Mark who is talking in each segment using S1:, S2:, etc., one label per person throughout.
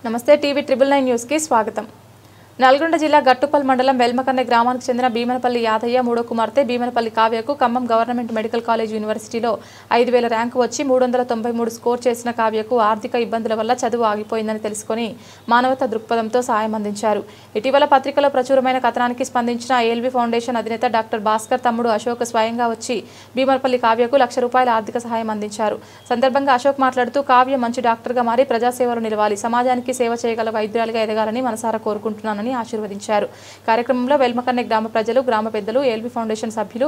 S1: నమస్తే TV 999 news కి స్వాగతం। నల్గొండ జిల్లా గట్టుపల్ మండలం వెల్మకన్నె గ్రామానికి చెందిన భీమనపల్లి యాదయ్య మూడో కుమార్తె భీమనపల్లి కావ్యకు ఖమ్మం గవర్నమెంట్ మెడికల్ కాలేజ్ యూనివర్సిటీలో 5000 ర్యాంకు వచ్చి 393 స్కోర్ చేసిన కావ్యకు ఆర్థిక ఇబ్బందుల వల్ల చదువు ఆగిపోయిందని తెలుసుకొని మానవతా దృక్పథంతో సాయం అందించారు। ఇటీవల పత్రికలో ప్రచురమైన కథనానికి స్పందించిన ఏఎల్బీ ఫౌండేషన్ అధినేత డాక్టర్ భాస్కర్ తమ్ముడు అశోక్ స్వయంగా వచ్చి భీమనపల్లి కావ్యకు ₹1,00,000 ఆర్థిక సహాయం అందించారు। సందర్భంగా అశోక్ మాట్లాడుతూ కావ్య మంచి డాక్టర్గా మారి ప్రజాసేవలో నిలవాలి, సమాజానికి సేవ చేయగల వైద్యురాలిగా ఎదగాలని మనసారా కోరుకుంటున్నాను ఆశీర్వదించారు। కార్యక్రమంలో వెల్మకన్నె గ్రామ ప్రజలు, గ్రామ పెద్దలు, ఏఎల్బీ ఫౌండేషన్ సభ్యులు,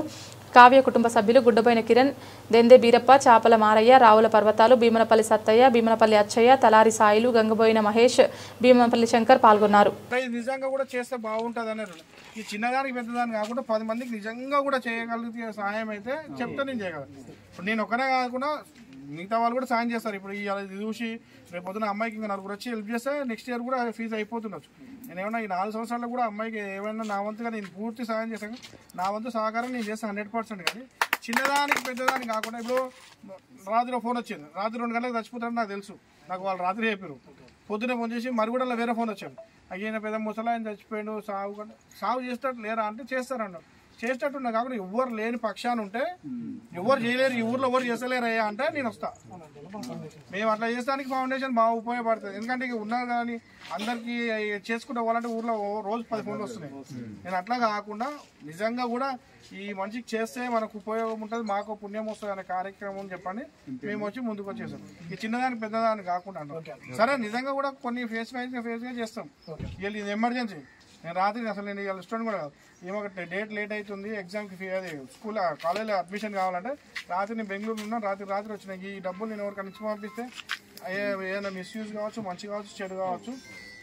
S1: కావ్య కుటుంబ సభ్యులు గుడ్డబోయిన కిరణ్, దెందే బీరప్ప, చాపల మారయ్య, రావుల పర్వతాలు, భీమనపల్లి సత్తయ్య, భీమనపల్లి అచ్చయ్య, తలారి సాయిలు, గంగబోయిన మహేష్, భీమనపల్లి శంకర్ పాల్గొన్నారు।
S2: నిజంగా కూడా చేస్తే బాగుంటుంది ఈ చిన్నదానికి పెద్దదానికి కాకుండా 10 మందికి నిజంగా కూడా చేయగలిగితే సహాయం అయితే చెప్తే నేను చేయగలను। ఇప్పుడు నేను ఒక్కనే కాకుండా మిగతా వాళ్ళు కూడా సాయం చేస్తారు। ఇప్పుడు ఇది చూసి రేపు పొద్దున అమ్మాయికి ఇంకా 4 వచ్చి హెల్ప్ చేస్తే నెక్స్ట్ ఇయర్ కూడా ఫీజు అయిపోతుండొచ్చు। నేను ఏమన్నా ఈ 4 సంవత్సరాల్లో కూడా అమ్మాయికి ఏమైనా నా వంతుగా నేను పూర్తి సాయం చేశాను, నా వంతు సహకారం నేను చేస్తాను 100%। కానీ చిన్నదానికి పెద్దదానికి కాకుండా ఇప్పుడు రాత్రి ఫోన్ వచ్చింది, రాత్రి 2 గంటలకు చచ్చిపోతారని నాకు తెలుసు, నాకు వాళ్ళు రాత్రి చెప్పారు, పొద్దున్నే ఫోన్ చేసి మరుగుడలో వేరే ఫోన్ వచ్చాను, అయ్యన పెద్ద ముసలా ఆయన చచ్చిపోయాడు, సాగు చేసేటట్టు లేరా అంటే చేస్తారన్నాడు, చేసేటట్టున్నా కాకుండా ఎవరు లేని పక్షాన్ని ఉంటే ఎవరు చేయలేరు, ఈ ఊర్లో ఎవరు చేస్తలేరు అయ్యా అంటే నేను వస్తా। మేము అట్లా చేస్తానికి ఫౌండేషన్ బాగా ఉపయోగపడుతుంది, ఎందుకంటే ఇక ఉన్నారు కానీ అందరికీ చేసుకుంటే పోవాలంటే ఊర్లో రోజు 10 ఫోన్లు వస్తున్నాయి। నేను అట్లా కాకుండా నిజంగా కూడా ఈ మనిషికి చేస్తే మనకు ఉపయోగం ఉంటుంది, మాకు పుణ్యం వస్తుంది అనే కార్యక్రమం చెప్పండి మేము వచ్చి ముందుకు వచ్చేసాం। ఈ చిన్నదానికి పెద్దదానికి కాకుండా సరే నిజంగా కూడా కొన్ని ఫేస్గా చేస్తాం। వీళ్ళు ఇది ఎమర్జెన్సీ, నేను రాత్రి అసలు నేను ఇవాళ స్టూడెంట్ కూడా కాదు, ఏమో డేట్ లేట్ అవుతుంది, ఎగ్జామ్కి ఫీ అది స్కూల్ కాలేజీలో అడ్మిషన్ కావాలంటే రాత్రి నేను బెంగళూరు ఉన్నాను, రాత్రి వచ్చినాయి, ఈ డబ్బులు నేను ఎవరికైనా ఇచ్చి పంపిస్తే ఏదైనా మిస్యూజ్ కావచ్చు, మంచి కావచ్చు, చెడు కావచ్చు,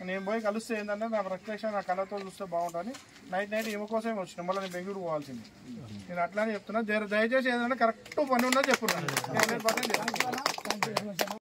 S2: నేను పోయి కలిస్తే ఏంటంటే నా ప్రత్యక్ష నా కళ్ళతో చూస్తే బాగుంటుంది, నైట్ ఏమో కోసమే వచ్చిన మళ్ళీ నేను బెంగళూరు పోవాల్సింది, నేను అట్లానే చెప్తున్నా, దయచేసి ఏదైనా కరెక్ట్ పని ఉన్నది చెప్పున్నాను।